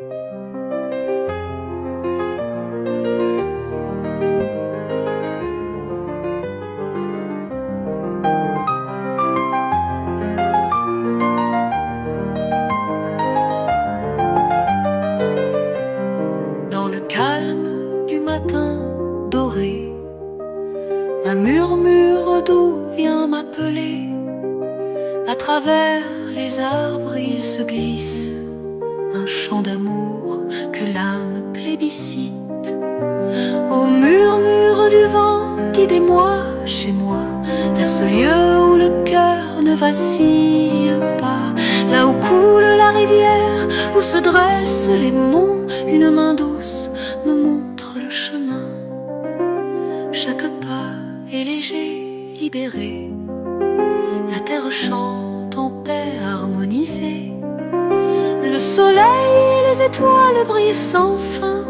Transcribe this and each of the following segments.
Dans le calme du matin doré, un murmure doux vient m'appeler. À travers les arbres il se glisse un chant d'amour que l'âme plébiscite. Au murmure du vent, guidez-moi chez moi, vers ce lieu où le cœur ne vacille pas, là où coule la rivière, où se dressent les monts. Une main douce me montre le chemin. Chaque pas est léger, libéré. La terre chante en paix harmonisée. Le soleil et les étoiles brillent sans fin,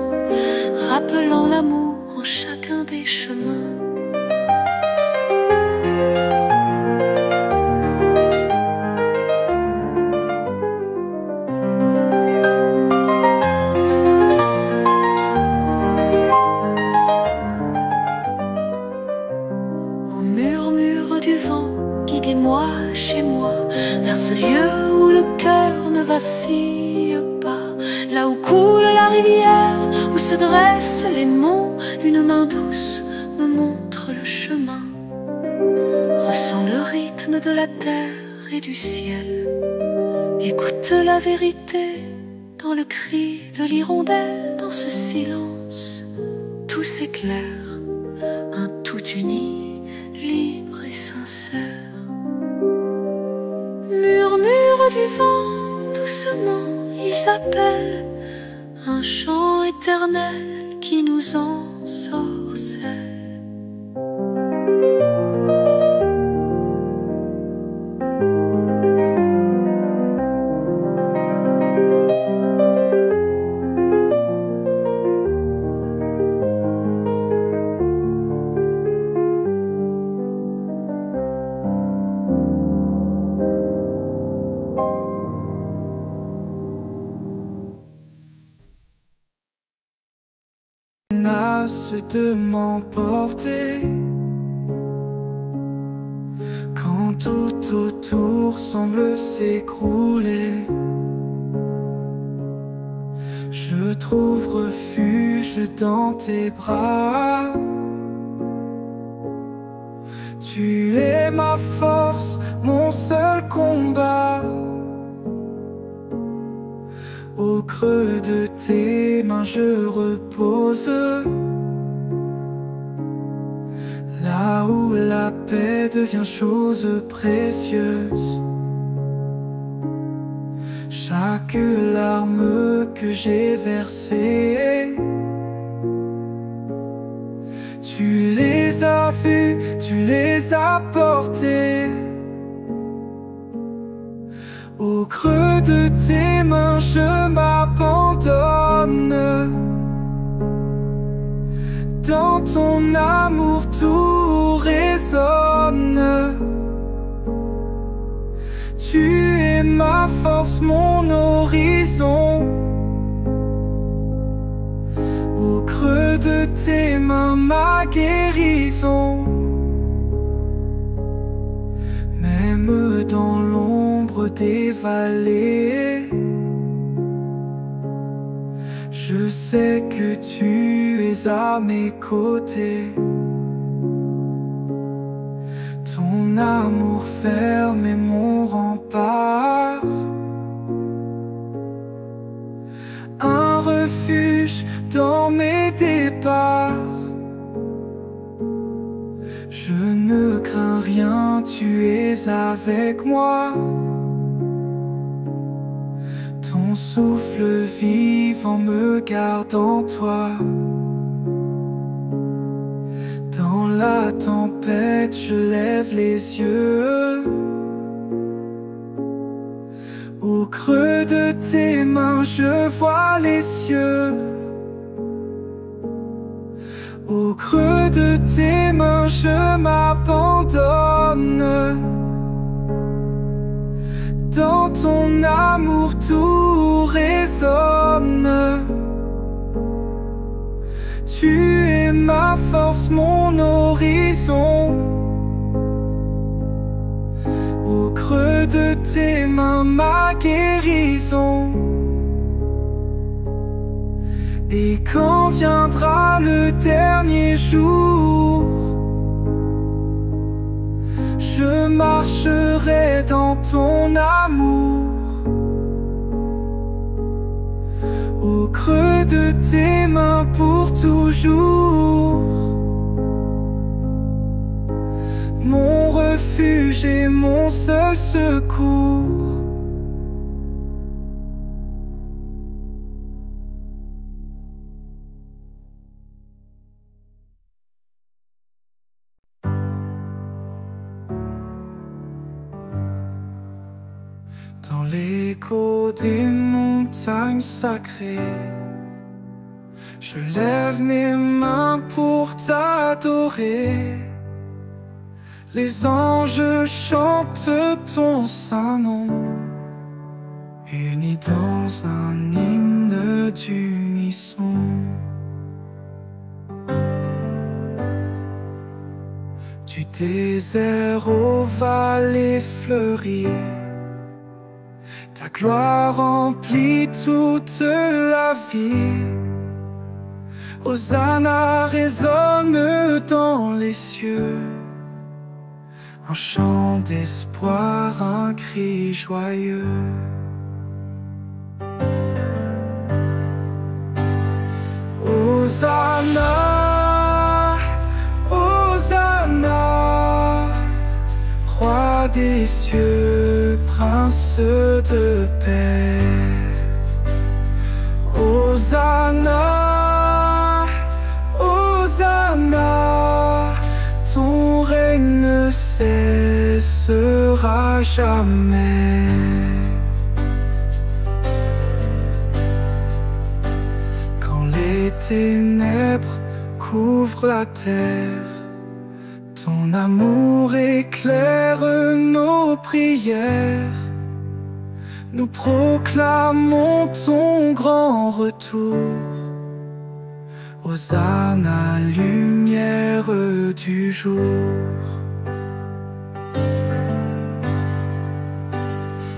rappelant l'amour en chacun des chemins. Au murmure du vent, guidez-moi chez moi, vers ce lieu où le cœur ne vacille pas, là où coule la rivière, où se dressent les monts. Une main douce me montre le chemin. Ressens le rythme de la terre et du ciel. Écoute la vérité dans le cri de l'hirondelle. Dans ce silence, tout s'éclaire, un tout uni, libre et sincère. Murmure du vent, doucement ils appellent, un chant éternel qui nous ensorcelle. Menace de m'emporter quand tout autour semble s'écrouler. Je trouve refuge dans tes bras. Tu es ma force, mon seul combat. Au creux de tes mains je repose, là où la paix devient chose précieuse. Chaque larme que j'ai versée, tu les as vues, tu les as portées. Au creux de tes mains je m'abandonne. Dans ton amour tout résonne. Tu es ma force, mon horizon. Au creux de tes mains ma guérison. Même dans l'ombre des vallées, je sais que tu es à mes côtés. Ton amour ferme est mon rempart, un refuge dans mes départs. Je ne crains rien, tu es avec moi. Ton souffle vivant me garde en toi. Dans la tempête, je lève les yeux. Au creux de tes mains, je vois les cieux. Au creux de tes mains, je m'abandonne. Dans ton amour tout résonne. tu es ma force, mon horizon. Au creux de tes mains, ma guérison. Et quand viendra le dernier jour, je marcherai dans ton amour. Au creux de tes mains pour toujours, mon refuge et mon seul secours. Dans l'écho des montagnes sacrées, je lève mes mains pour t'adorer. Les anges chantent ton saint nom, unis dans un hymne d'unisson. Du désert aux vallées fleuries, ta gloire remplit toute la vie. Hosanna résonne dans les cieux, un chant d'espoir, un cri joyeux. Hosanna, Hosanna, roi des cieux, prince de paix. Hosanna, Hosanna, ton règne ne cessera jamais. Quand les ténèbres couvrent la terre, ton amour éclaire nos prières. Nous proclamons ton grand retour. Hosanna, lumière du jour.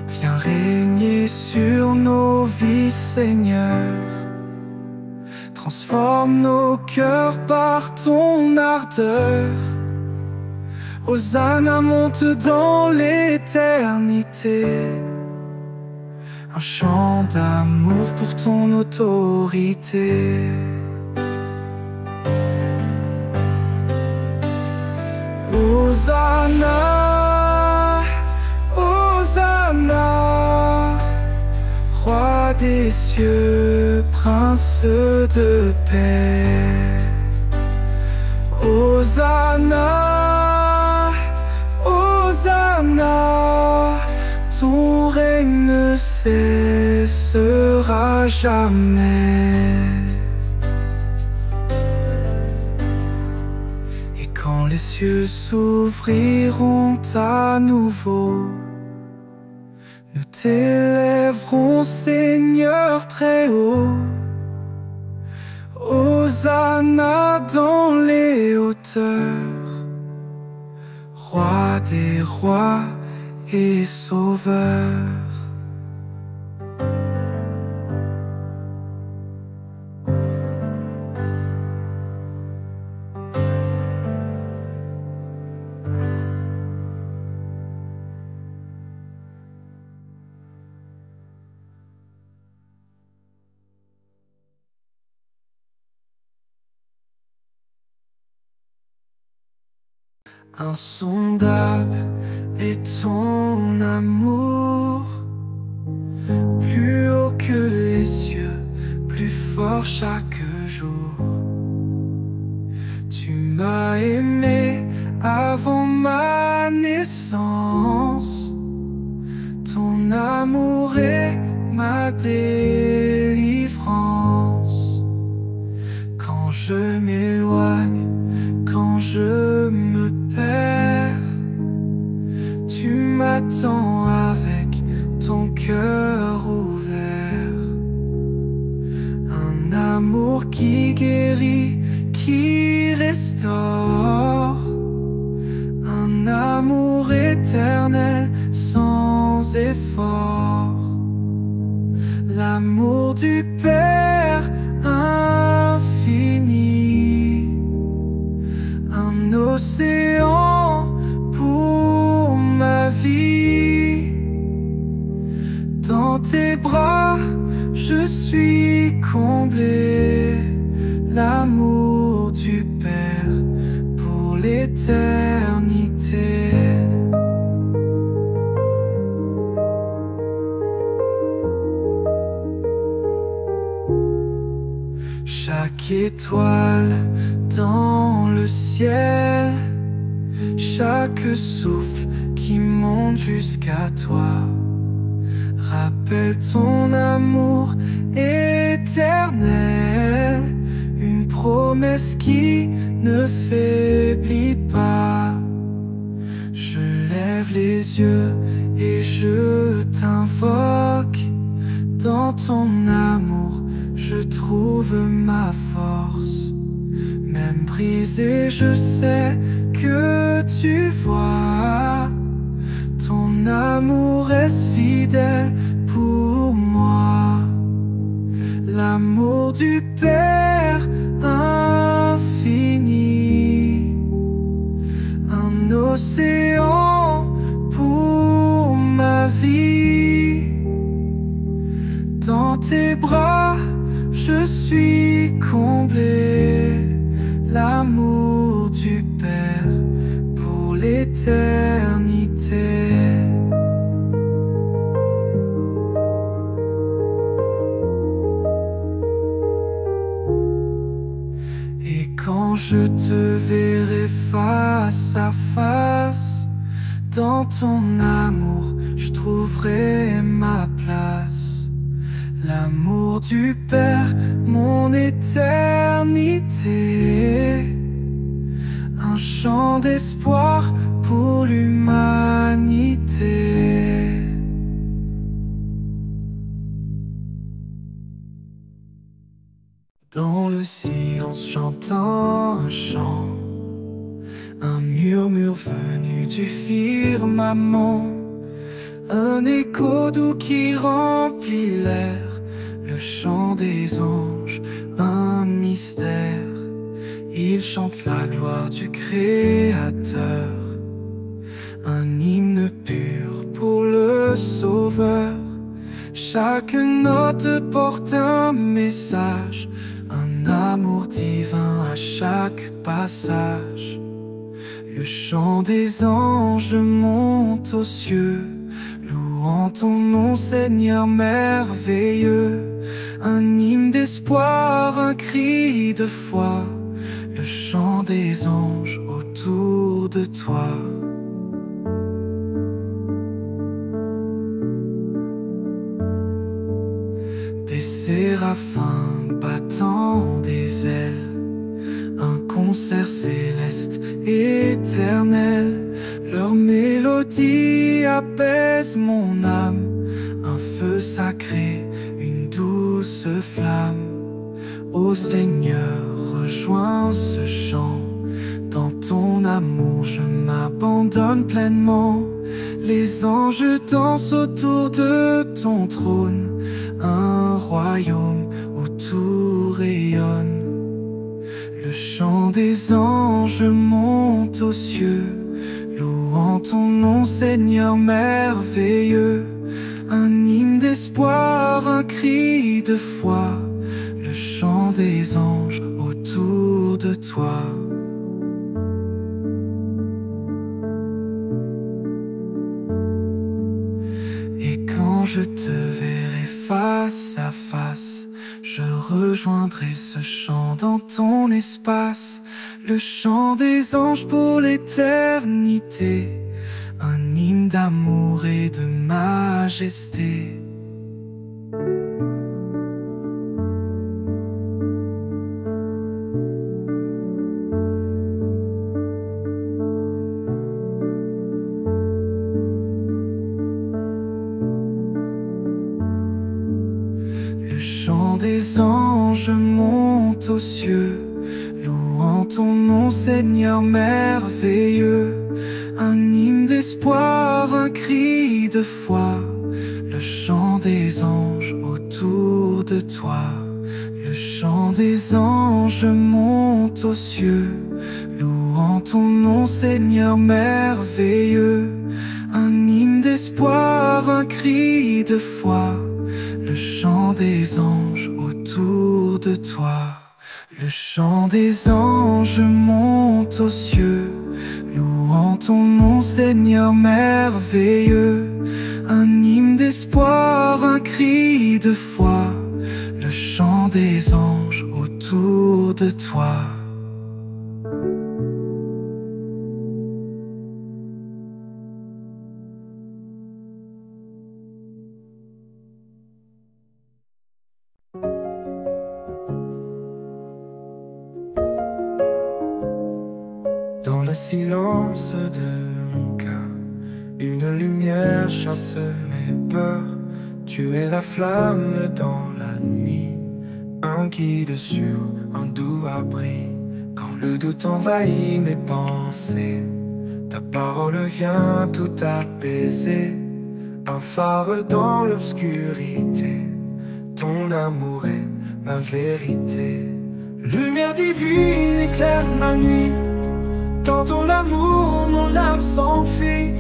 Viens régner sur nos vies, Seigneur. Transforme nos cœurs par ton ardeur. Hosanna, monte dans l'éternité. Un chant d'amour pour ton autorité. Hosanna, Hosanna, roi des cieux, prince de paix. Hosanna, Hosanna, ton règne ne cessera jamais. Et quand les cieux s'ouvriront à nouveau, nous t'élèverons, Seigneur, très haut. Hosanna dans les hauteurs, roi des rois et sauveur. Insondable est ton amour, plus haut que les cieux, plus fort chaque jour. Tu m'as aimé avant ma naissance, ton amour est ma délivrance. Quand je m'éloigne, quand je me perds, tu m'attends avec ton cœur ouvert. Un l'amour qui guérit, qui restaure, un amour éternel sans effort, l'amour du Père infini, un océan pour ma vie. Dans tes bras, je suis comblé, l'amour du Père pour l'éternité. Chaque étoile dans le ciel, chaque souffle qui monte jusqu'à toi, rappelle ton amour éternel, une promesse qui ne faiblit pas. Je lève les yeux et je t'invoque, dans ton amour je trouve ma force. Même brisé, je sais que tu vois, ton amour reste fidèle pour moi. L'amour du Père infini, un océan pour ma vie. Dans tes bras, je suis comblé, l'amour du Père pour l'éternité. Et quand je te verrai face à face, dans ton amour, je trouverai ma place. L'amour du Père, mon éternité, un chant d'espoir pour l'humanité. Dans le silence, j'entends un chant, un murmure venu du firmament, un écho doux qui remplit l'air, le chant des anges, un mystère. Ils chantent la gloire du Créateur, un hymne pur pour le Sauveur. Chaque note porte un message, un amour divin à chaque passage. Le chant des anges monte aux cieux, louant ton nom, Seigneur merveilleux. Un hymne d'espoir, un cri de foi, le chant des anges autour de toi. Des séraphins battant des ailes, un concert céleste éternel. Leur mélodie apaise mon âme, un feu sacré, une douce flamme. Ô Seigneur, rejoins ce chant, dans ton amour je m'abandonne pleinement. Les anges dansent autour de ton trône, un royaume où tout rayonne. Le chant des anges monte aux cieux, louant ton nom, Seigneur merveilleux. Un hymne d'espoir, un cri de foi, le chant des anges autour de toi. Et quand je te verrai face à face, je rejoindrai ce chant dans ton espace, le chant des anges pour l'éternité, un hymne d'amour et de majesté. Le chant des anges monte aux cieux, louant ton nom, Seigneur merveilleux. Un hymne d'espoir, un cri de foi, le chant des anges autour de toi. Le chant des anges monte aux cieux, louant ton nom, Seigneur merveilleux. Un hymne d'espoir, un cri de foi, le chant des anges autour de toi. Le chant des anges monte aux cieux, louant ton nom, Seigneur merveilleux. Un hymne d'espoir, un cri de foi, le chant des anges autour de toi. Dans le silence de mon cœur, une lumière chasse mes peurs. Tu es la flamme dans la nuit, un guide sûr, un doux abri. Quand le doute envahit mes pensées, ta parole vient tout apaiser. Un phare dans l'obscurité, ton amour est ma vérité. Lumière divine éclaire ma nuit, dans ton amour mon âme s'enfuit.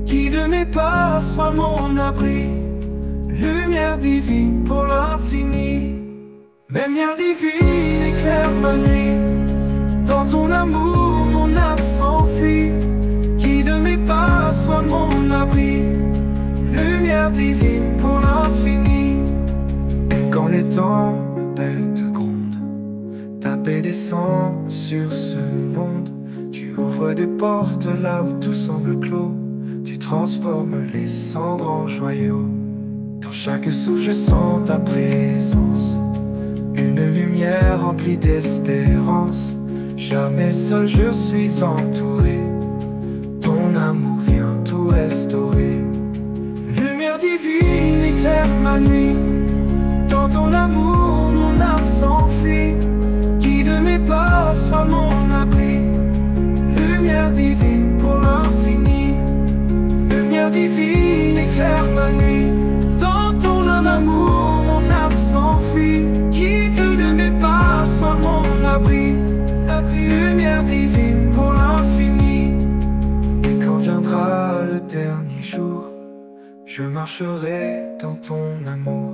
Guide mes pas, sois mon abri. Lumière divine pour l'infini. Lumière divine éclaire ma nuit, dans ton amour mon âme s'enfuit. Guide mes pas, sois mon abri. Lumière divine pour l'infini. Et quand les tempêtes grondent, ta paix descend sur ce monde. Tu ouvres des portes là où tout semble clos. Tu transformes les cendres en joyaux. Dans chaque souffle je sens ta présence, une lumière remplie d'espérance. Jamais seul je suis entouré, ton amour vient tout restaurer. Lumière divine éclaire ma nuit, dans ton amour mon âme s'enfuit. Guide mes pas, sois mon abri. Lumière divine pour l'infini. Lumière divine éclaire ma nuit, dans ton amour mon âme s'enfuit. Guide de mes pas, sois mon abri. Lumière divine pour l'infini. Et quand viendra le dernier jour, je marcherai dans ton amour.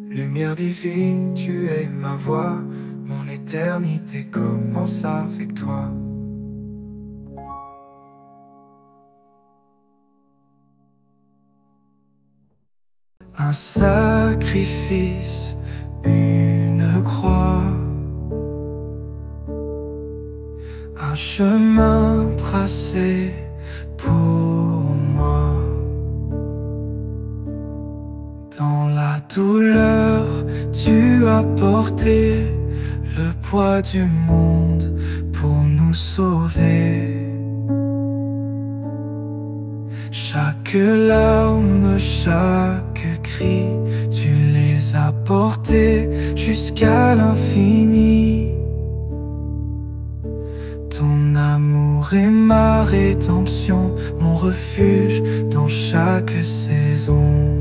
Lumière divine, tu es ma voix. Mon éternité commence avec toi. Un sacrifice, une croix, un chemin tracé pour moi. Dans la douleur, tu as porté le poids du monde pour nous sauver. Chaque larme, chaque cri, tu les as portés jusqu'à l'infini. Ton amour est ma rédemption, mon refuge dans chaque saison.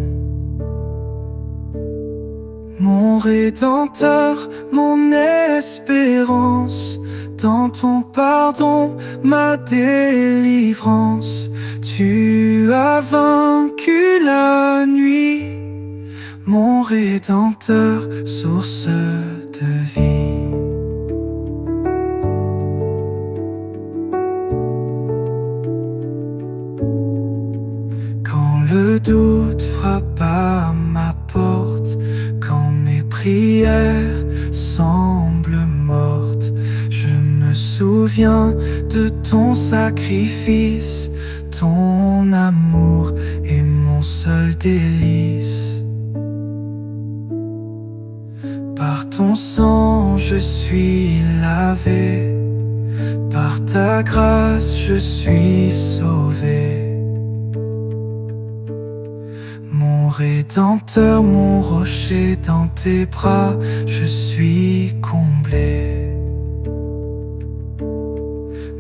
Mon Rédempteur, mon espérance, dans ton pardon, ma délivrance. Tu as vaincu la nuit, mon Rédempteur, source de vie. Quand le doute frappe à ma porte, quand mes prières semblent mortes, je me souviens de ton sacrifice. Ton amour est mon seul délice. Par ton sang je suis lavé, par ta grâce je suis sauvé. Mon Rédempteur, mon rocher dans tes bras, je suis comblé.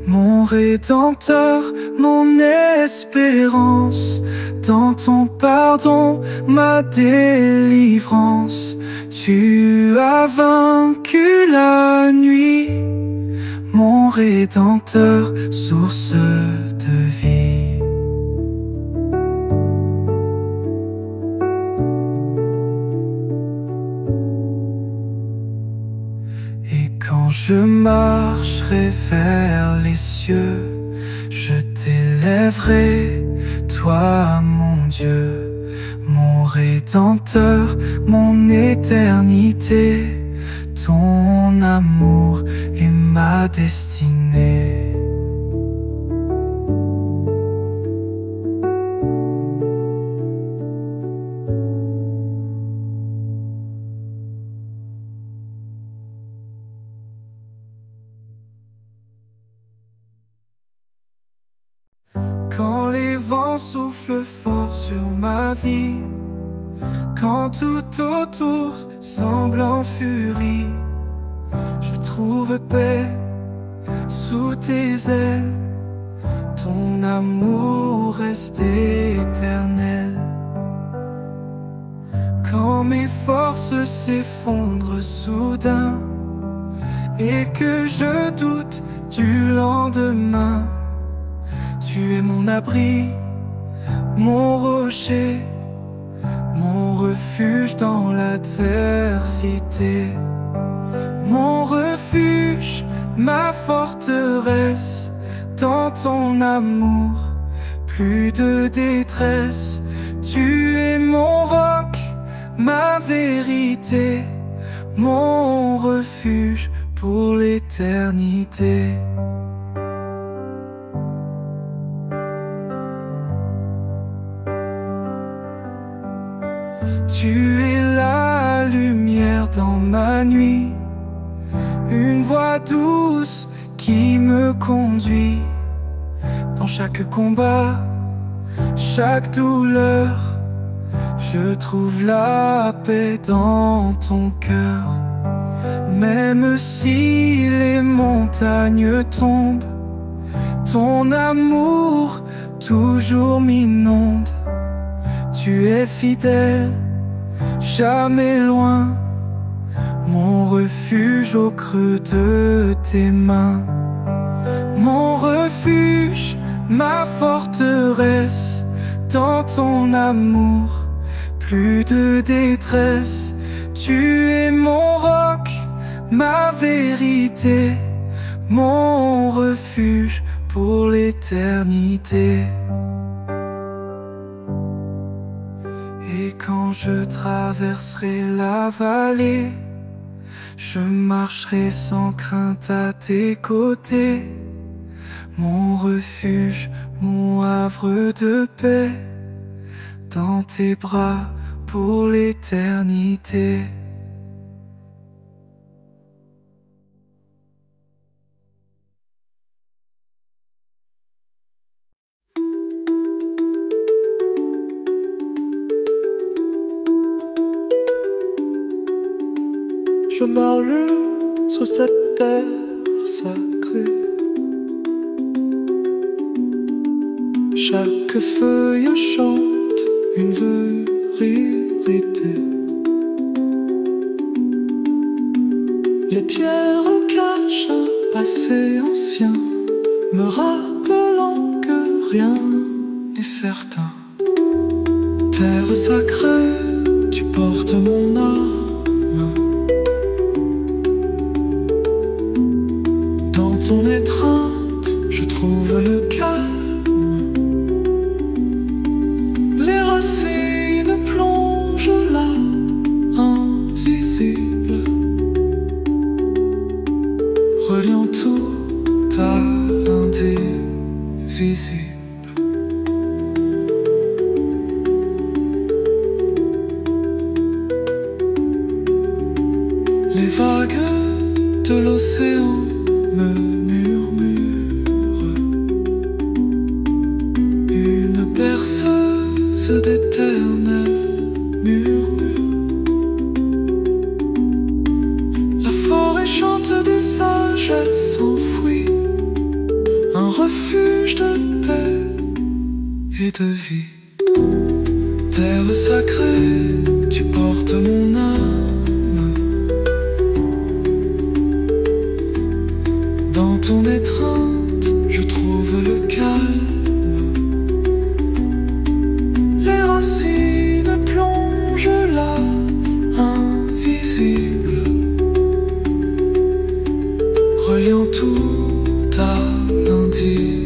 Mon Rédempteur, mon espérance, dans ton pardon, ma délivrance. Tu as vaincu la nuit, mon Rédempteur, source de vie. Et quand je marcherai vers les cieux, je t'élèverai, toi mon Dieu, mon Rédempteur, mon éternité, ton amour est ma destinée. Quand les vents soufflent fort sur ma vie, quand tout autour semble en furie, je trouve paix sous tes ailes. Ton amour reste éternel. Quand mes forces s'effondrent soudain et que je doute du lendemain, tu es mon abri, mon rocher, mon refuge dans l'adversité. Mon refuge, ma forteresse, dans ton amour, plus de détresse. Tu es mon roc, ma vérité, mon refuge pour l'éternité. Tu es la lumière dans ma nuit, une voix douce qui me conduit dans chaque combat, chaque douleur. Je trouve la paix dans ton cœur. Même si les montagnes tombent, ton amour toujours m'inonde. Tu es fidèle, jamais loin, mon refuge au creux de tes mains. Mon refuge, ma forteresse, dans ton amour, plus de détresse. Tu es mon roc, ma vérité, mon refuge pour l'éternité. Et quand je traverserai la vallée, je marcherai sans crainte à tes côtés. Mon refuge, mon havre de paix, dans tes bras pour l'éternité. Je marche sur cette terre sacrée. Chaque feuille chante une vérité. Les pierres cachent un passé ancien, me rappelant que rien n'est certain. Terre sacrée, tu portes mon âme. Dans ton étreinte, je trouve le calme. Les racines plongent là, invisibles, reliant tout à l'indivisible. Les vagues de l'océan me murmurent, une berceuse d'éternelle projet s'enfuit, un refuge de paix et de vie. Terre sacrée, tu portes mon âme. Dans ton étreinte, je trouve le calme. Les racines plongent là, invisibles, reliant tout à l'indivisible.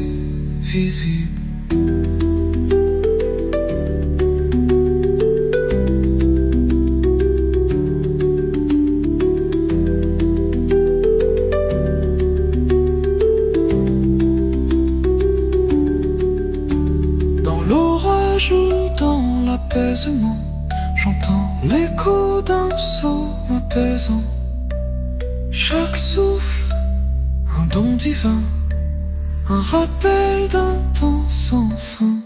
Ou dans l'apaisement, j'entends l'écho d'un psaume apaisant. Chaque souffle, un don divin, un rappel d'un temps sans fin.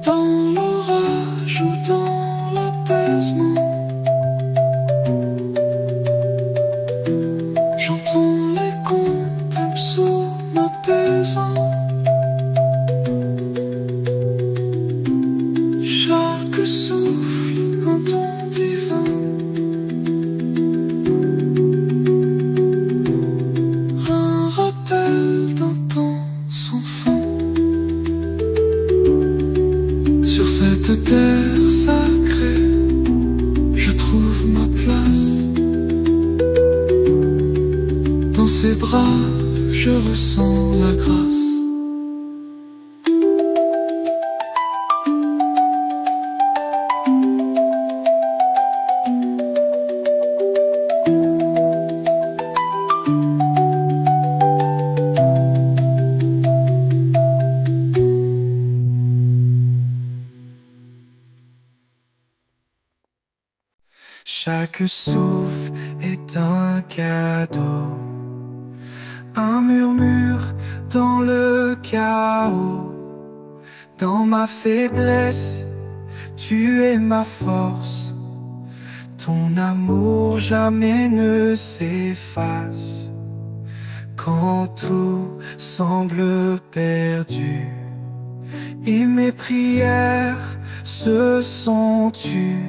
Dans l'orage ou dans l'apaisement, j'entends l'écho d'un psaume apaisant. Chaque souffle, un don divin, un rappel d'un temps sans fin. Sur cette terre sacrée, je trouve ma place. Dans ses bras, je ressens la grâce. Chaque souffle est un cadeau, un murmure dans le chaos. Dans ma faiblesse, tu es ma force. Ton amour jamais ne s'efface. Quand tout semble perdu et mes prières se sont tues,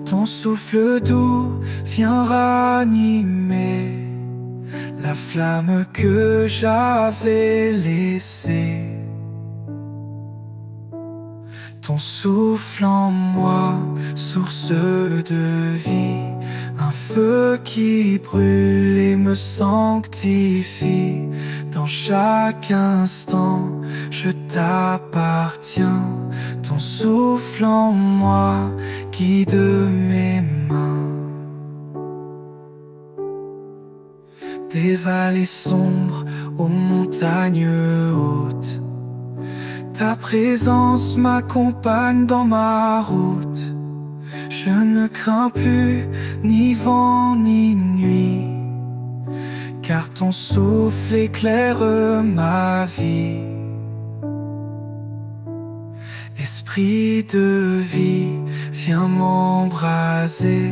ton souffle doux vient ranimer la flamme que j'avais laissée. Ton souffle en moi, source de vie, un feu qui brûle et me sanctifie. Dans chaque instant, je t'appartiens. Ton souffle en moi guide mes mains. Des vallées sombres aux montagnes hautes, ta présence m'accompagne dans ma route. Je ne crains plus ni vent ni nuit, car ton souffle éclaire ma vie. Esprit de vie, viens m'embraser,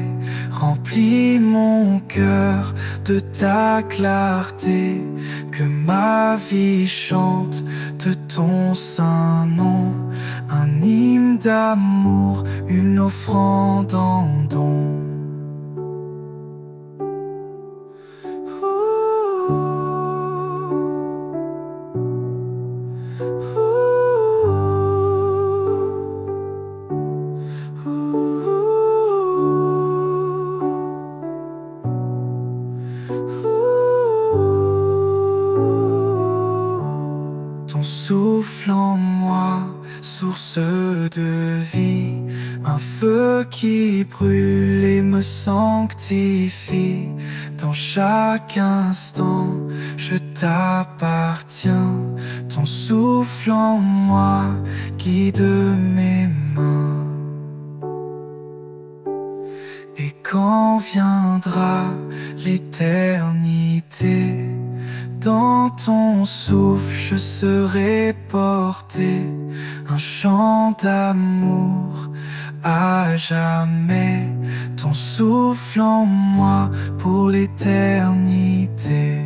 remplis mon cœur de ta clarté. Que ma vie chante de ton saint nom, un hymne d'amour, une offrande en don. Ton souffle en moi, source de vie, un feu qui brûle et me sanctifie. Dans chaque instant, je t'appartiens. Ton souffle en moi guide mes mains. Et quand viendra l'éternité, Dans ton souffle je serai porté, un chant d'amour à jamais. Ton souffle en moi pour l'éternité.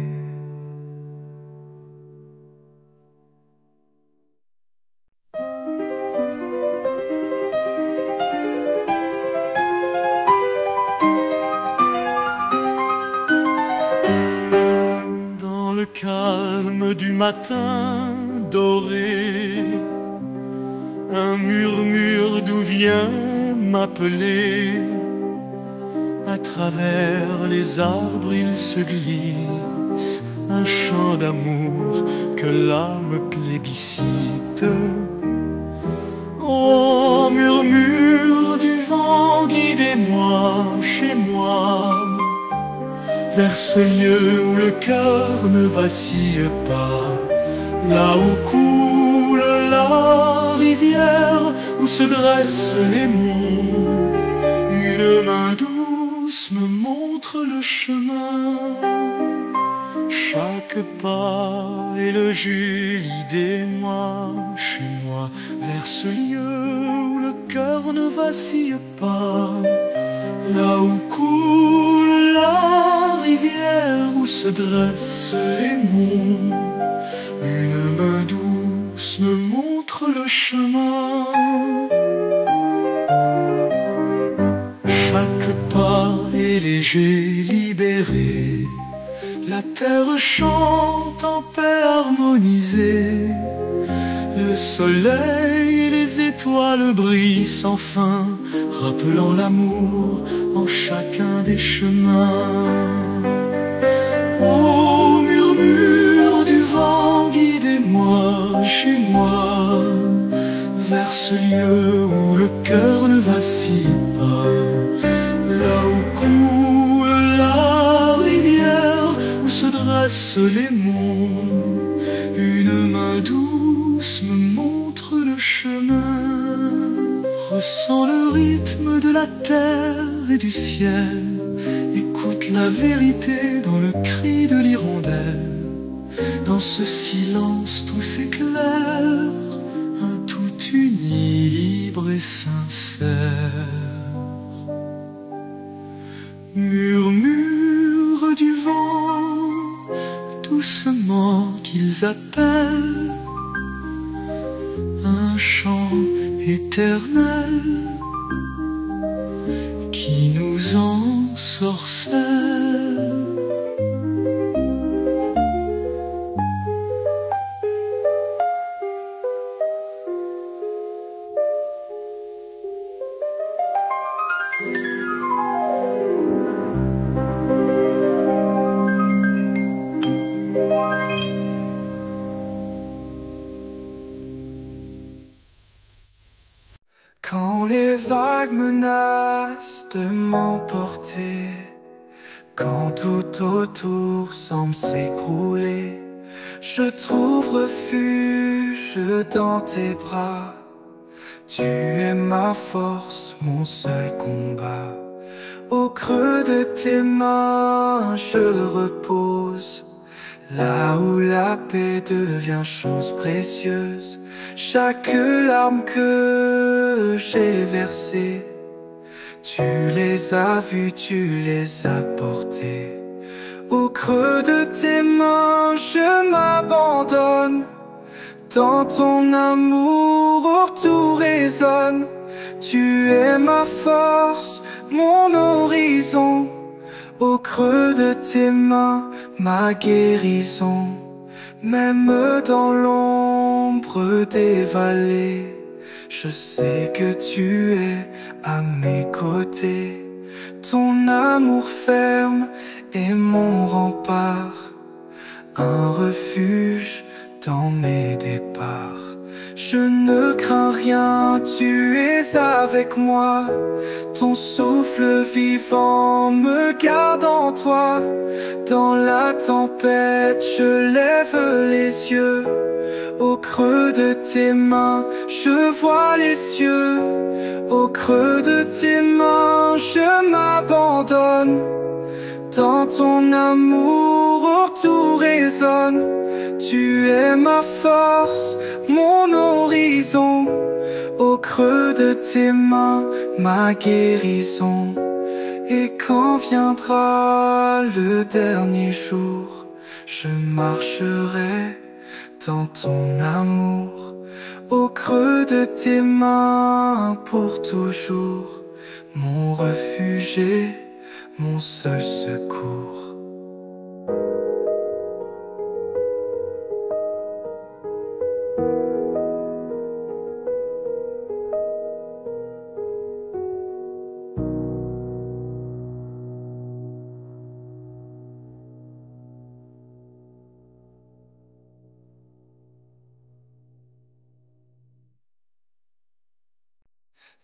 Dans le calme du matin doré, un murmure d'où vient m'appeler. À travers les arbres il se glisse un chant d'amour que l'âme plébiscite. Oh, murmure du vent, guidez-moi chez moi, vers ce lieu où le cœur ne vacille pas, là où coule la rivière, où se dressent les monts. Une main douce me montre le chemin. Chaque pas est le jeu, guidez-moi chez moi, vers ce lieu où le cœur ne vacille pas, là où coule la rivière, où se dressent les monts. Une main douce me montre le chemin. Chaque pas est léger, libéré. La terre chante en paix harmonisée. Le soleil et les étoiles brillent sans fin, rappelant l'amour en chacun des chemins. Oh, murmure du vent, guidez-moi chez moi, vers ce lieu où le cœur ne vacille pas, là où coule la rivière, où se dressent les monts. Une main douce me montre le chemin. Ressens le rythme de la terre et du ciel. Écoute la vérité dans le cri de l'hirondelle. Dans ce silence tout s'éclaire, un tout uni, libre et sincère. Murmure du vent, doucement qu'ils appellent un chant éternel qui nous ensorcelle. Quand les vagues menacent de m'emporter, quand tout autour semble s'écrouler, je trouve refuge dans tes bras. Tu es ma force, mon seul combat. Au creux de tes mains, je repose, là où la paix devient chose précieuse. Chaque larme que j'ai versée, tu les as vues, tu les as portées. Au creux de tes mains, je m'abandonne. Dans ton amour, tout résonne. Tu es ma force, mon horizon. Au creux de tes mains, ma guérison. Même dans l'ombre des vallées, je sais que tu es à mes côtés. Ton amour ferme est mon rempart, un refuge dans mes départs. Je ne crains rien, tu es avec moi. Ton souffle vivant me garde en toi. Dans la tempête, je lève les yeux. Au creux de tes mains, je vois les cieux. Au creux de tes mains, je m'abandonne. Dans ton amour, tout résonne. Tu es ma force, mon horizon. Au creux de tes mains, ma guérison. Et quand viendra le dernier jour, je marcherai dans ton amour. Au creux de tes mains pour toujours, mon refuge et mon seul secours.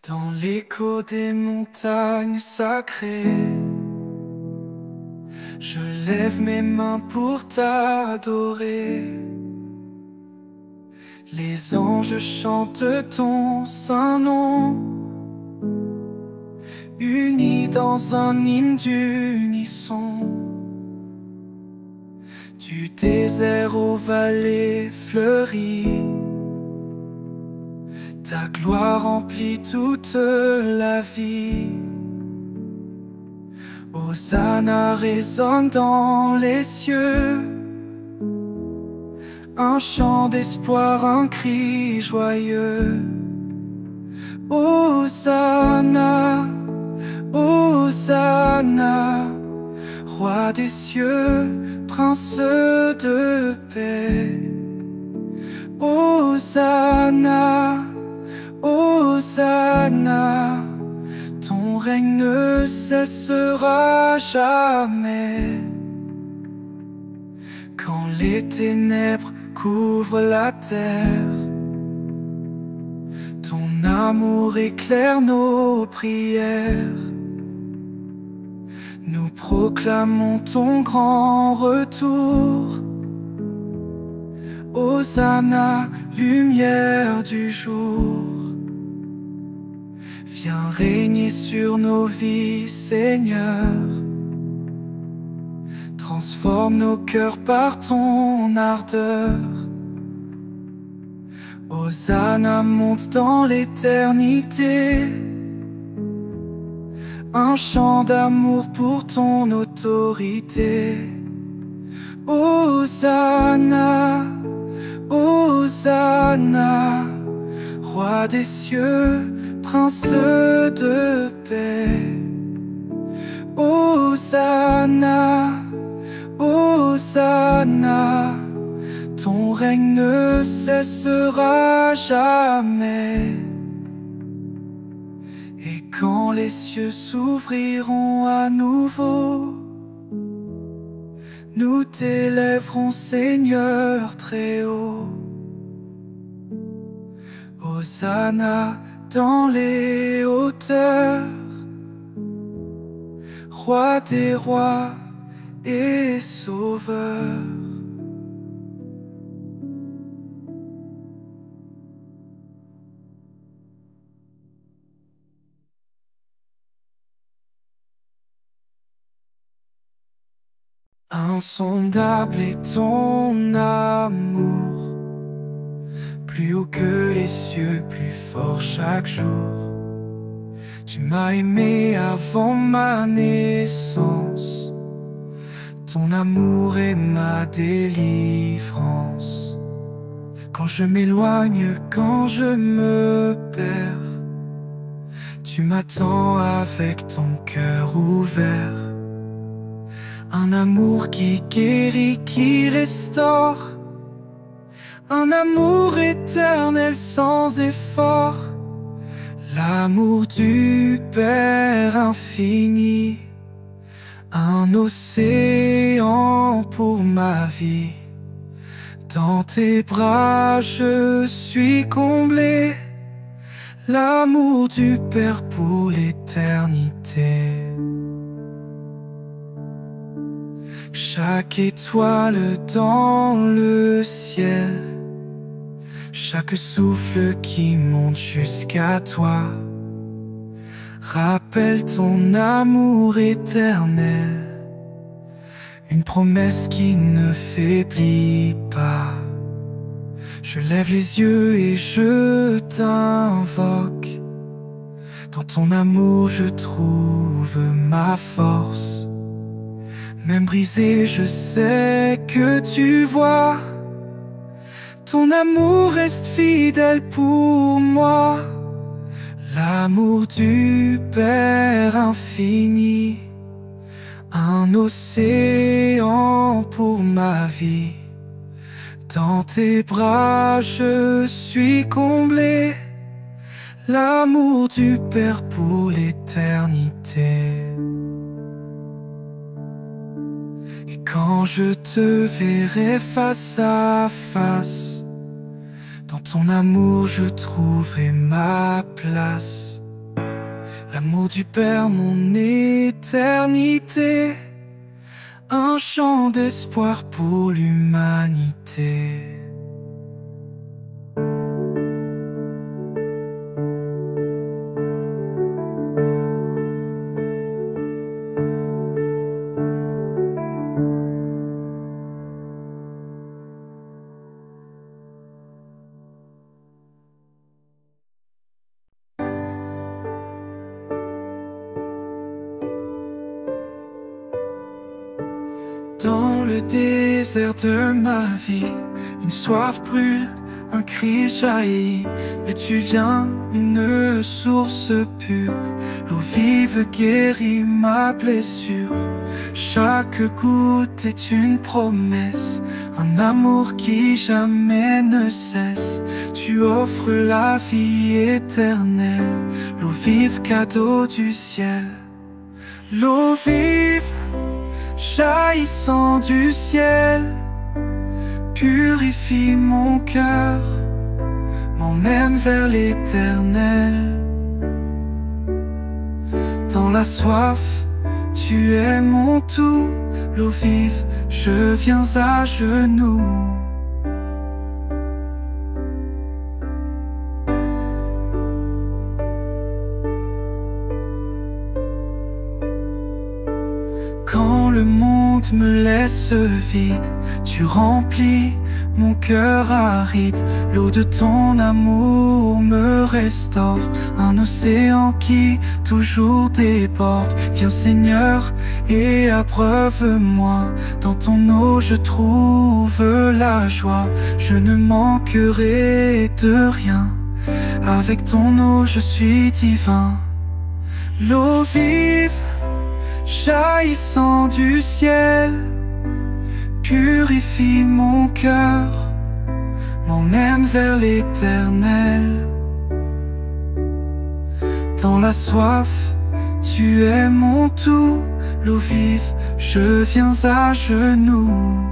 Dans l'écho des montagnes sacrées, je lève mes mains pour t'adorer. Les anges chantent ton saint nom, unis dans un hymne d'unisson. Du désert aux vallées fleuries, ta gloire remplit toute la vie. Hosanna résonne dans les cieux, un chant d'espoir, un cri joyeux. Hosanna, Hosanna, roi des cieux, prince de paix. Hosanna, Hosanna, ton règne ne cessera jamais. Quand les ténèbres couvrent la terre, ton amour éclaire nos prières. Nous proclamons ton grand retour. Hosanna, lumière du jour. Viens régner sur nos vies, Seigneur. Transforme nos cœurs par ton ardeur. Hosanna monte dans l'éternité, un chant d'amour pour ton autorité. Hosanna, Hosanna, roi des cieux, prince de paix. Hosanna, Hosanna, ton règne ne cessera jamais. Et quand les cieux s'ouvriront à nouveau, nous t'élèverons, Seigneur très haut. Hosanna dans les hauteurs, roi des rois et sauveur. Insondable est ton amour, plus haut que les cieux, plus fort chaque jour. Tu m'as aimé avant ma naissance, ton amour est ma délivrance. Quand je m'éloigne, quand je me perds, tu m'attends avec ton cœur ouvert. Un amour qui guérit, qui restaure, un amour éternel sans effort. L'amour du Père infini, un océan pour ma vie. Dans tes bras je suis comblé, l'amour du Père pour l'éternité. Chaque étoile dans le ciel, chaque souffle qui monte jusqu'à toi, rappelle ton amour éternel, une promesse qui ne faiblit pas. Je lève les yeux et je t'invoque. Dans ton amour je trouve ma force. Même brisé, je sais que tu vois. Ton amour reste fidèle pour moi. L'amour du Père infini, un océan pour ma vie. Dans tes bras je suis comblé. L'amour du Père pour l'éternité. Et quand je te verrai face à face, dans ton amour je trouverai ma place. L'amour du Père, mon éternité, un chant d'espoir pour l'humanité. Dans le désert de ma vie, une soif brûle, un cri jaillit. Mais tu viens, une source pure, l'eau vive guérit ma blessure. Chaque goutte est une promesse, un amour qui jamais ne cesse. Tu offres la vie éternelle, l'eau vive cadeau du ciel. L'eau vive jaillissant du ciel, purifie mon cœur, m'emmène vers l'éternel. Dans la soif, tu es mon tout, l'eau vive, je viens à genoux. Quand le monde me laisse vide, tu remplis mon cœur aride. L'eau de ton amour me restaure, un océan qui toujours déborde. Viens Seigneur et abreuve-moi, dans ton eau je trouve la joie. Je ne manquerai de rien, avec ton eau je suis divin. L'eau vive jaillissant du ciel, purifie mon cœur, m'emmène vers l'éternel. Dans la soif, tu es mon tout, l'eau vive, je viens à genoux.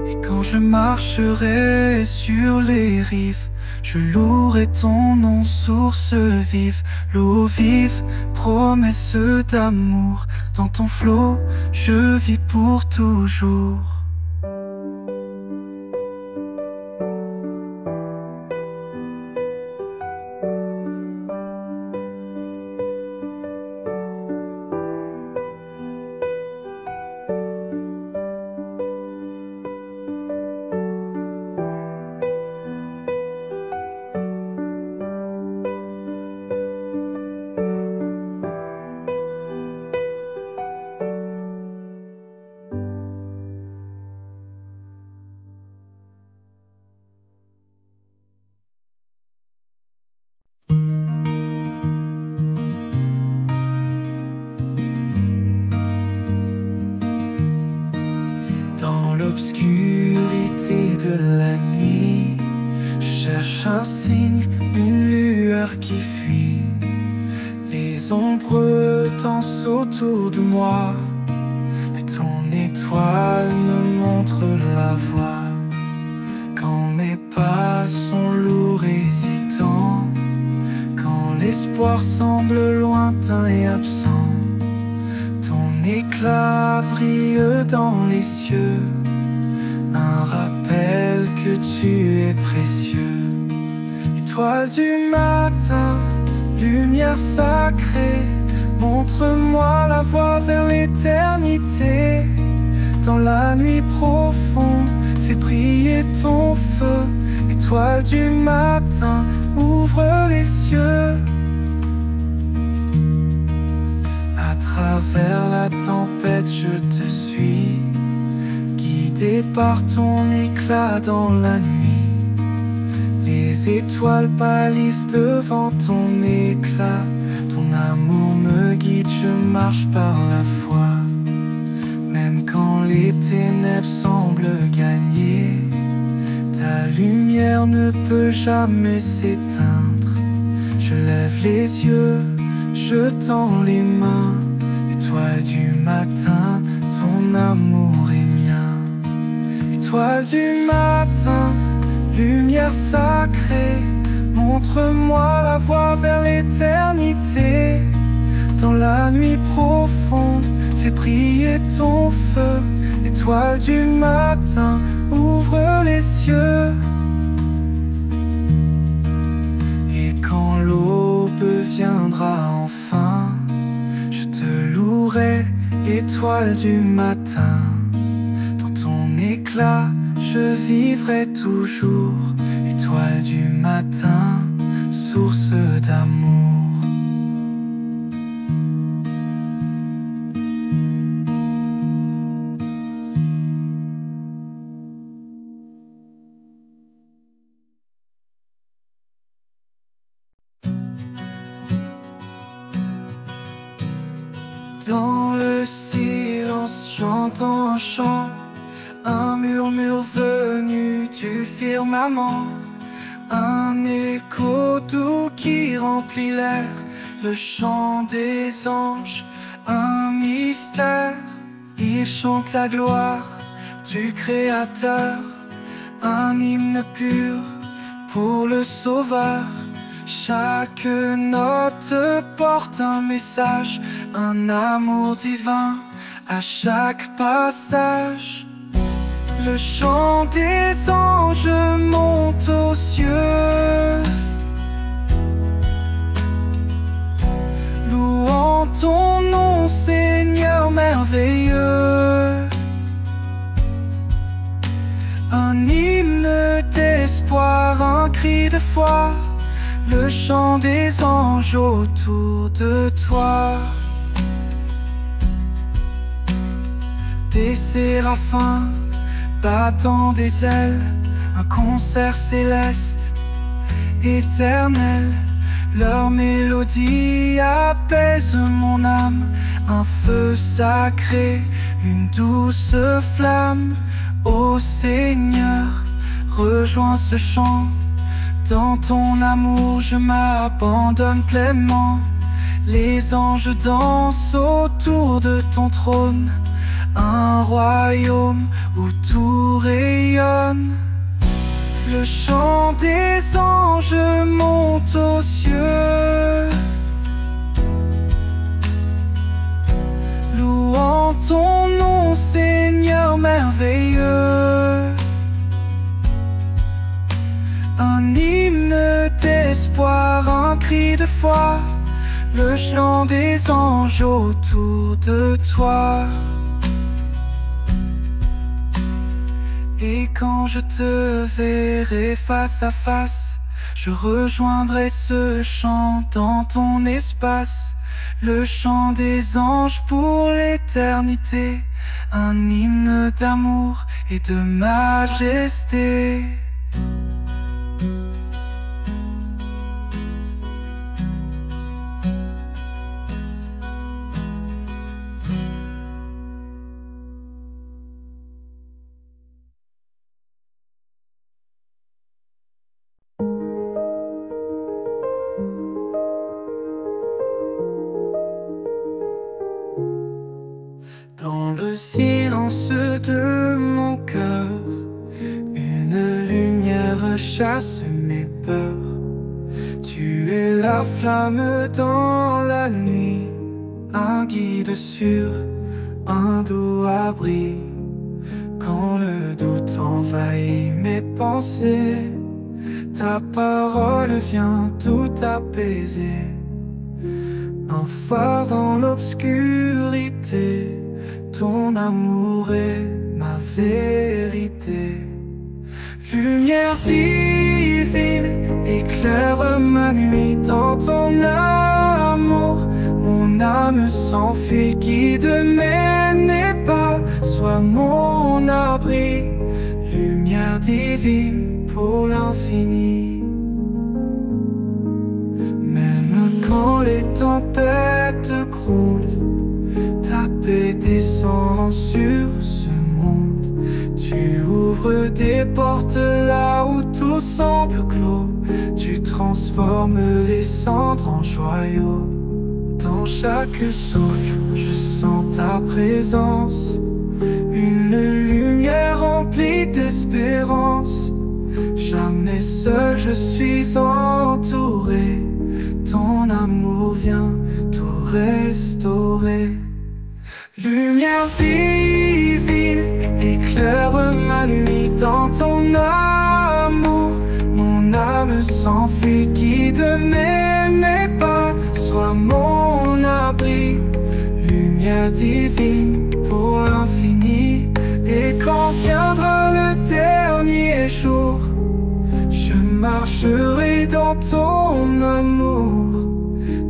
Et quand je marcherai sur les rives, je louerai ton nom, source vive. L'eau vive, promesse d'amour, dans ton flot, je vis pour toujours. Dans l'obscurité de la nuit, je cherche un signe, une lueur qui fuit. Les ombres dansent autour de moi, mais ton étoile me montre la voie. Quand mes pas sont lourds, hésitants, quand l'espoir semble lointain et absent, ton éclat brille dans les cieux, un rappel que tu es précieux. Étoile du matin, lumière sacrée, montre-moi la voie vers l'éternité. Dans la nuit profonde, fais briller ton feu. Étoile du matin, ouvre les cieux. À travers la tempête, je te suis, guidé par ton éclat dans la nuit. Les étoiles pâlissent devant ton éclat. Ton amour me guide, je marche par la foi. Même quand les ténèbres semblent gagner, ta lumière ne peut jamais s'éteindre. Je lève les yeux, je tends les mains. Étoile du matin, ton amour est mien. Étoile du matin, lumière sacrée, montre-moi la voie vers l'éternité. Dans la nuit profonde, fais briller ton feu. Étoile du matin, ouvre les cieux. Et quand l'aube viendra enfin, je te louerai, étoile du matin. Dans ton éclat, je vivrai toujours. Étoile du matin, source d'amour. Dans le silence, j'entends un chant, un murmure venu du firmament, un écho doux qui remplit l'air, le chant des anges, un mystère. Ils chantent la gloire du Créateur, un hymne pur pour le Sauveur. Chaque note porte un message, un amour divin à chaque passage. Le chant des anges monte aux cieux, louant ton nom, Seigneur merveilleux. Un hymne d'espoir, un cri de foi, le chant des anges autour de toi. Des séraphins battant des ailes, un concert céleste, éternel. Leur mélodie apaise mon âme, un feu sacré, une douce flamme. Ô Seigneur, rejoins ce chant. Dans ton amour, je m'abandonne pleinement. Les anges dansent autour de ton trône, un royaume où tout rayonne. Le chant des anges monte aux cieux, louant ton nom, Seigneur merveilleux. Un hymne d'espoir, un cri de foi, le chant des anges autour de toi. Et quand je te verrai face à face, je rejoindrai ce chant dans ton espace. Le chant des anges pour l'éternité, un hymne d'amour et de majesté. Dans le silence de mon cœur, une lumière chasse mes peurs. Tu es la flamme dans la nuit, un guide sûr, un doux abri. Quand le doute envahit mes pensées, ta parole vient tout apaiser. un phare dans l'obscurité. Ton amour est ma vérité. Lumière divine, éclaire ma nuit dans ton amour. Mon âme s'enfuit, guide mes pas, sois mon abri. Lumière divine pour l'infini. Même quand les tempêtes croulent, ta paix descend sur ce monde. Tu ouvres des portes là où tout semble clos. Tu transformes les cendres en joyaux. Dans chaque souffle, je sens ta présence. Une lumière remplie d'espérance. Jamais seul je suis entouré. Ton amour vient tout restaurer. Lumière divine, éclaire ma nuit dans ton amour. Mon âme s'enfuit, guide mes pas, sois mon abri. Lumière divine pour l'infini. Et quand viendra le dernier jour, je marcherai dans ton amour.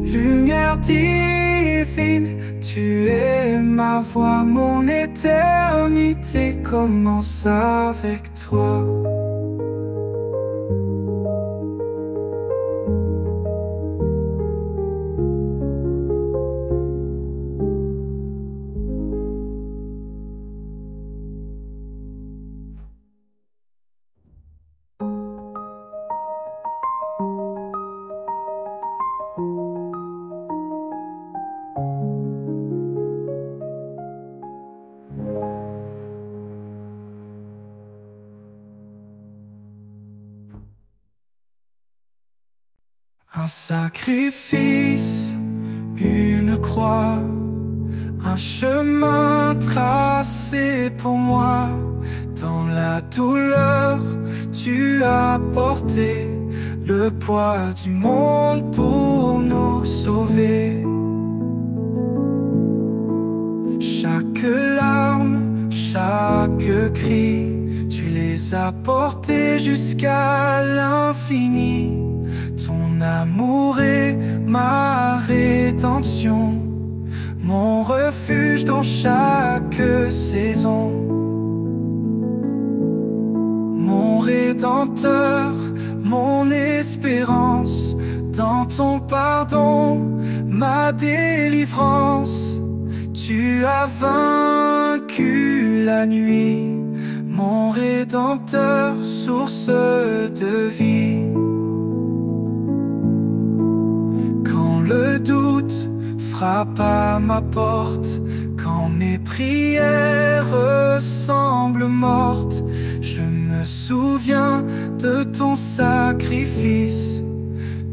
Lumière divine, tu es ma voix, mon éternité commence avec toi. Un sacrifice, une croix, un chemin tracé pour moi. Dans la douleur, tu as porté le poids du monde pour nous sauver. Chaque larme, chaque cri, tu les as portés jusqu'à l'infini. Ton amour est ma rédemption, mon refuge dans chaque saison. Mon Rédempteur, mon espérance, dans ton pardon, ma délivrance. Tu as vaincu la nuit, mon Rédempteur, source de vie. Le doute frappe à ma porte, quand mes prières semblent mortes, je me souviens de ton sacrifice.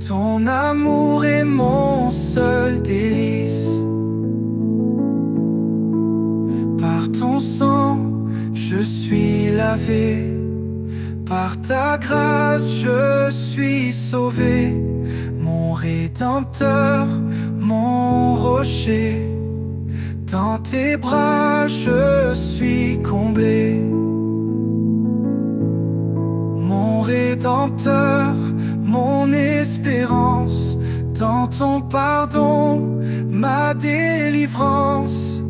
Ton amour est mon seul délice. Par ton sang, je suis lavé. Par ta grâce, je suis sauvé. Mon Rédempteur, mon rocher, dans tes bras je suis comblé. Mon Rédempteur, mon espérance, dans ton pardon, ma délivrance.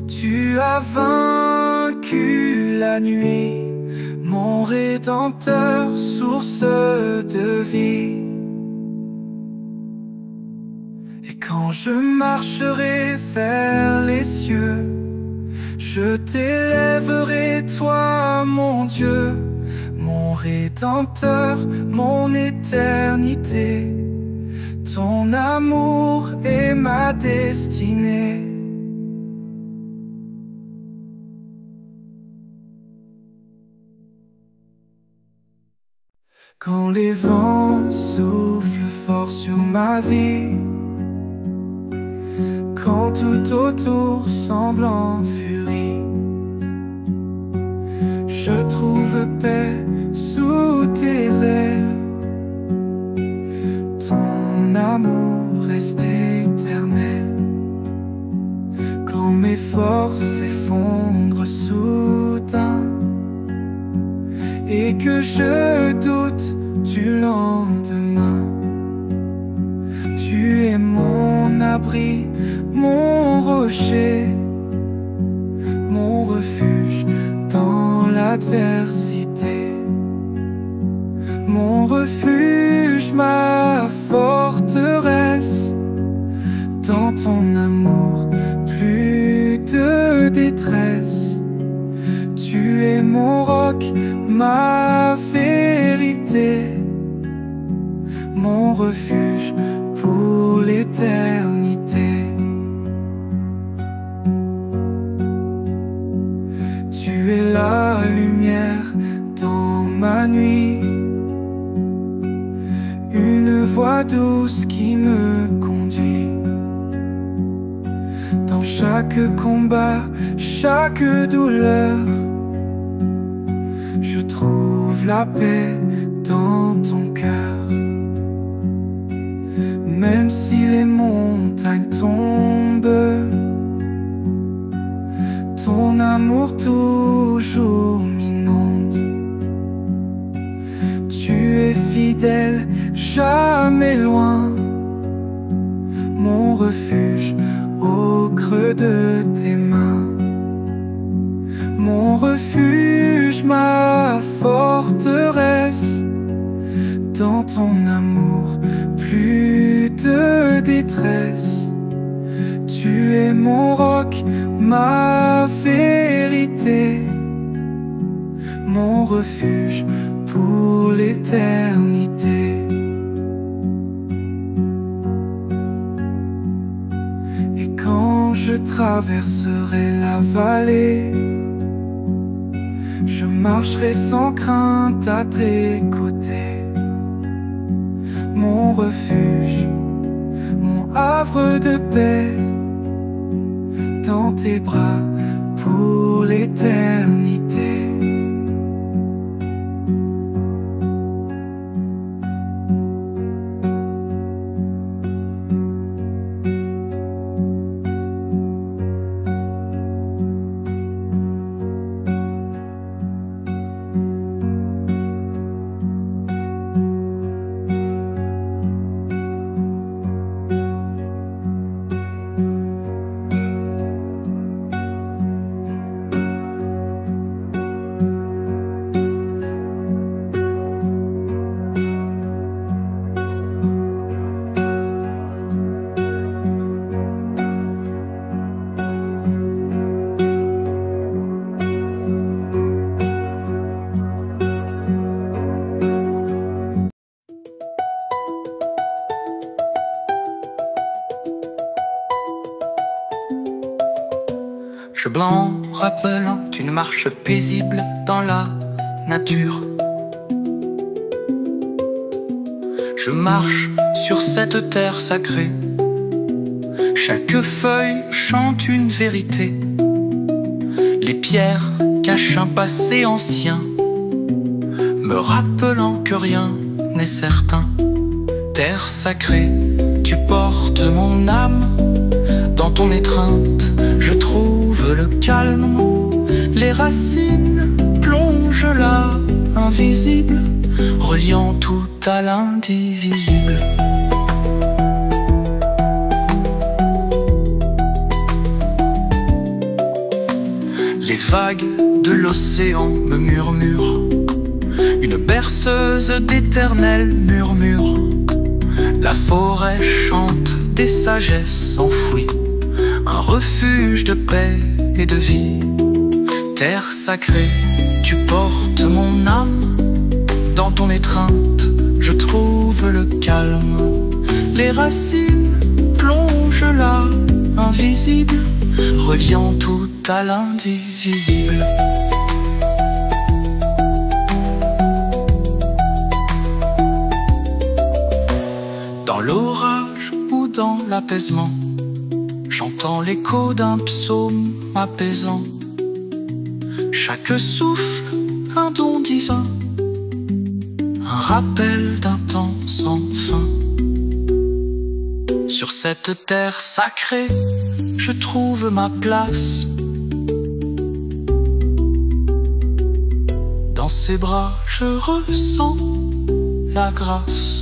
Tu as vaincu la nuit, mon Rédempteur, source de vie. Et quand je marcherai vers les cieux, je t'élèverai, toi mon Dieu, mon Rédempteur, mon éternité. Ton amour est ma destinée. Quand les vents soufflent fort sur ma vie, quand tout autour semble en furie, je trouve paix sous tes ailes. Ton amour reste éternel. Quand mes forces s'effondrent soudain et que je doute du lendemain, tu es mon abri, mon rocher, mon refuge dans l'adversité, mon refuge, ma forteresse. Dans ton amour, plus de détresse. Tu es mon roc, ma vérité, mon refuge pour l'éternité. Tu es la lumière dans ma nuit, une voix douce qui me conduit. Dans chaque combat, chaque douleur, je trouve la paix dans ton cœur. Même si les montagnes tombent, ton amour toujours m'inonde. Tu es fidèle, jamais loin, mon refuge au creux de tes mains, mon refuge, ma forteresse. Dans ton amour, plus de détresse. Tu es mon roc, ma vérité, mon refuge pour l'éternité. Et quand je traverserai la vallée, je marcherai sans crainte à tes côtés. Mon refuge, mon havre de paix, dans tes bras pour l'éternité. Je blanc, rappelant une marche paisible dans la nature. Je marche sur cette terre sacrée. Chaque feuille chante une vérité. Les pierres cachent un passé ancien, me rappelant que rien n'est certain. Terre sacrée, tu portes mon âme. Dans ton étreinte, je trouve le calme. Les racines plongent là, invisibles, reliant tout à l'indivisible. Les vagues de l'océan me murmurent, une berceuse d'éternel murmure. La forêt chante des sagesses enfouies, un refuge de paix et de vie. Terre sacrée, tu portes mon âme. Dans ton étreinte, je trouve le calme. Les racines plongent là, invisibles, reliant tout à l'indivisible. Dans l'orage ou dans l'apaisement, j'entends l'écho d'un psaume apaisant. Chaque souffle, un don divin, un rappel d'un temps sans fin. Sur cette terre sacrée, je trouve ma place. Dans ses bras, je ressens la grâce.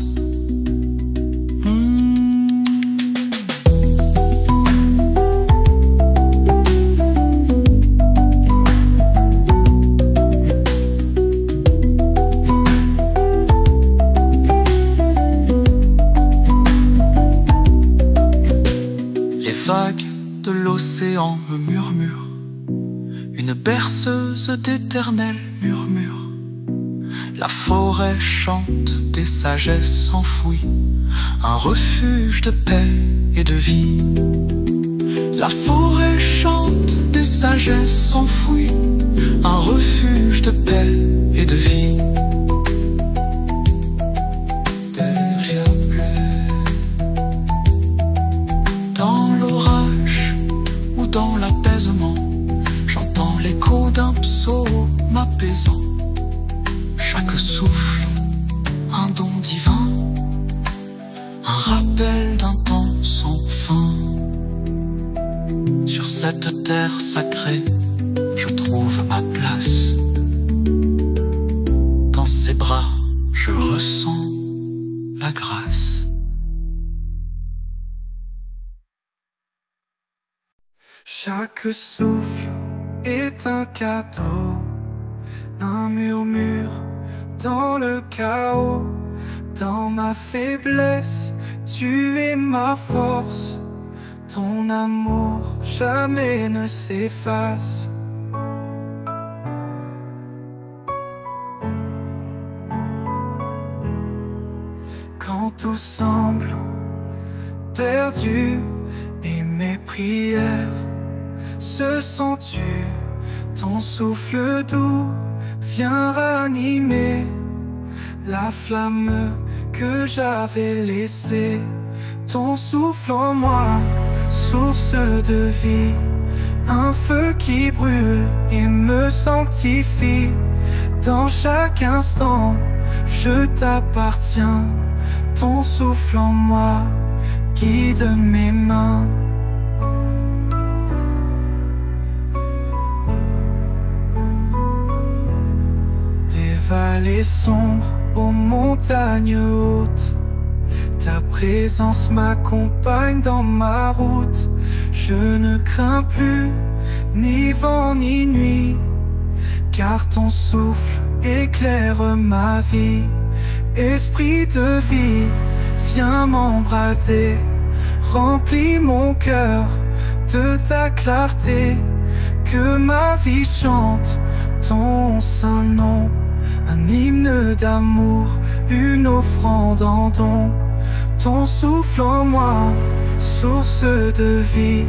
Les vagues de l'océan me murmurent, une berceuse d'éternel murmure. La forêt chante des sagesses enfouies, un refuge de paix et de vie. La forêt chante des sagesses enfouies, un refuge de paix et de vie. Derrière dans l'orage ou dans l'apaisement, j'entends l'écho d'un psaume apaisant. Chaque souffle, un don divin, un rappel d'un temps sans fin. Sur cette terre sacrée, je trouve ma place. Dans ses bras, je ressens la grâce. Chaque souffle est un cadeau, un murmure dans le chaos. Dans ma faiblesse, tu es ma force. Ton amour jamais ne s'efface. Quand tout semble perdu et mes prières se sont tues, ton souffle doux vient ranimer la flamme que j'avais laissée. Ton souffle en moi, source de vie, un feu qui brûle et me sanctifie. Dans chaque instant, je t'appartiens. Ton souffle en moi guide mes mains. Des vallées sombres aux montagnes hautes, ta présence m'accompagne dans ma route. Je ne crains plus ni vent ni nuit, car ton souffle éclaire ma vie. Esprit de vie, viens m'embraser, remplis mon cœur de ta clarté. Que ma vie chante ton saint nom, un hymne d'amour, une offrande en don. Ton souffle en moi, source de vie,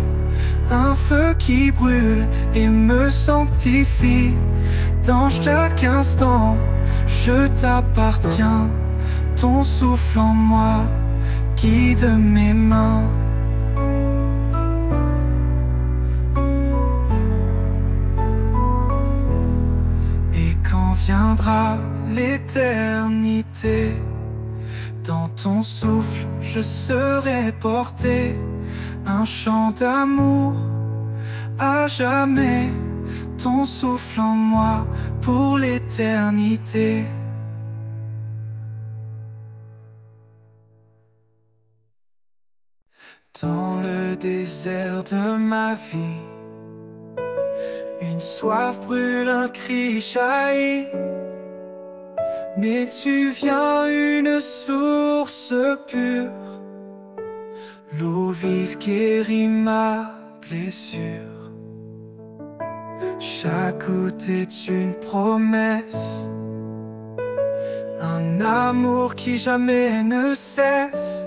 un feu qui brûle et me sanctifie. Dans chaque instant, je t'appartiens. Ton souffle en moi guide mes mains. Et quand viendra l'éternité, dans ton souffle je serai porté, un chant d'amour à jamais. Ton souffle en moi pour l'éternité. Dans le désert de ma vie, une soif brûle, un cri jaillit. Mais tu viens, une source pure, l'eau vive guérit ma blessure. Chaque goutte est une promesse, un amour qui jamais ne cesse.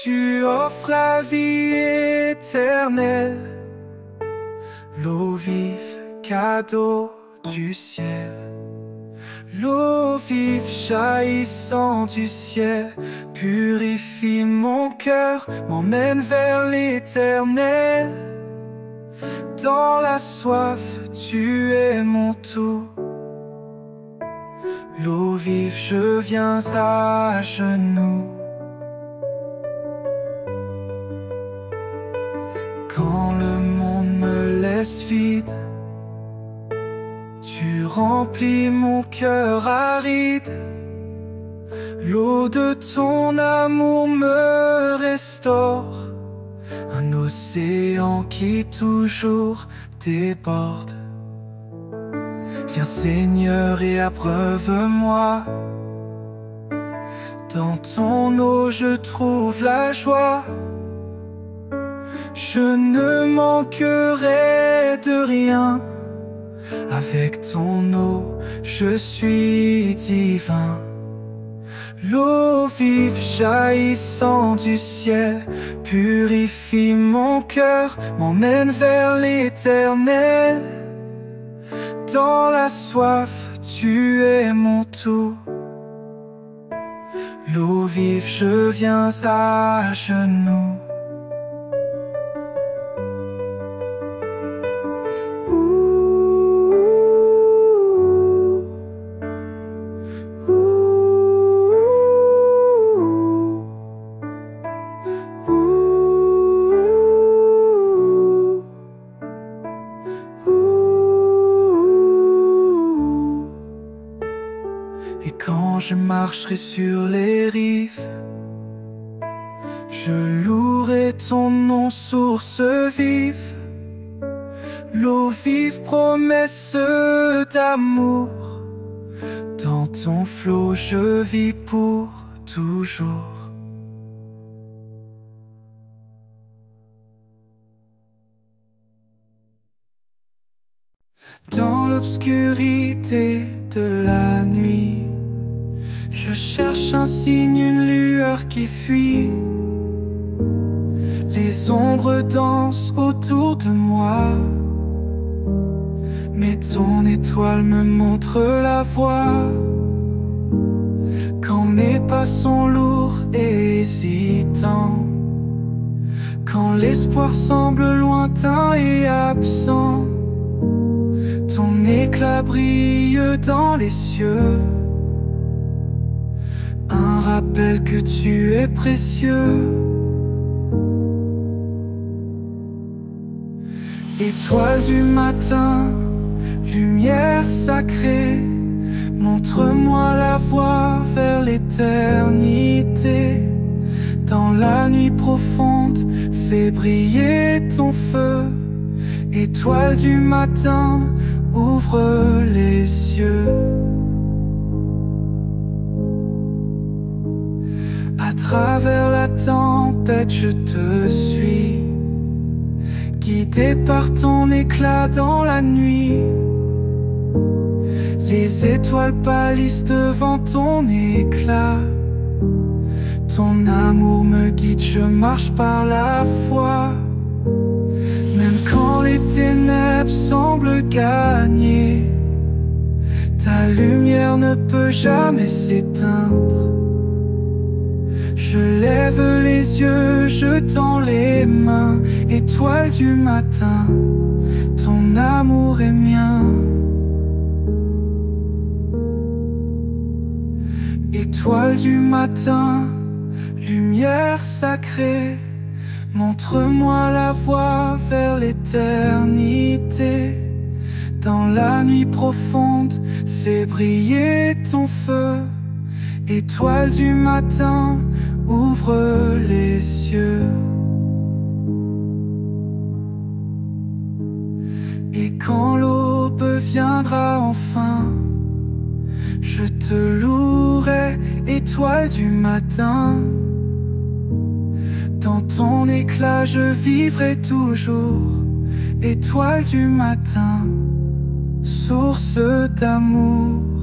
Tu offres la vie éternelle, l'eau vive, cadeau du ciel. L'eau vive jaillissant du ciel purifie mon cœur, m'emmène vers l'éternel. Dans la soif, tu es mon tout. L'eau vive, je viens à genoux. quand le monde me laisse vide, tu remplis mon cœur aride. L'eau de ton amour me restaure, un océan qui toujours déborde. Viens Seigneur et abreuve-moi, dans ton eau je trouve la joie. Je ne manquerai de rien, avec ton eau je suis divin. L'eau vive jaillissant du ciel purifie mon cœur, m'emmène vers l'éternel. Dans la soif, tu es mon tout. L'eau vive, je viens à genoux. Et quand je marcherai sur les rives, je louerai ton nom, source vive. L'eau vive, promesse d'amour, dans ton flot je vis pour toujours. Dans l'obscurité de la nuit, je cherche un signe, une lueur qui fuit. Les ombres dansent autour de moi, mais ton étoile me montre la voie. Quand mes pas sont lourds et hésitants, quand l'espoir semble lointain et absent, ton éclat brille dans les cieux, un rappel que tu es précieux. Étoile du matin, lumière sacrée, montre-moi la voie vers l'éternité. Dans la nuit profonde, fais briller ton feu. Étoile du matin, ouvre les cieux. À travers la tempête, je te suis, guidé par ton éclat dans la nuit. Les étoiles pâlissent devant ton éclat. Ton amour me guide, je marche par la foi. Même quand les ténèbres semblent gagner, ta lumière ne peut jamais s'éteindre. Je lève les yeux, je tends les mains. Étoile du matin, ton amour est mien. Étoile du matin, lumière sacrée, montre-moi la voie vers l'éternité. Dans la nuit profonde, fais briller ton feu. Étoile du matin, ouvre les cieux. Et quand l'aube viendra enfin, je te louerai, étoile du matin. Dans ton éclat je vivrai toujours. Étoile du matin, source d'amour.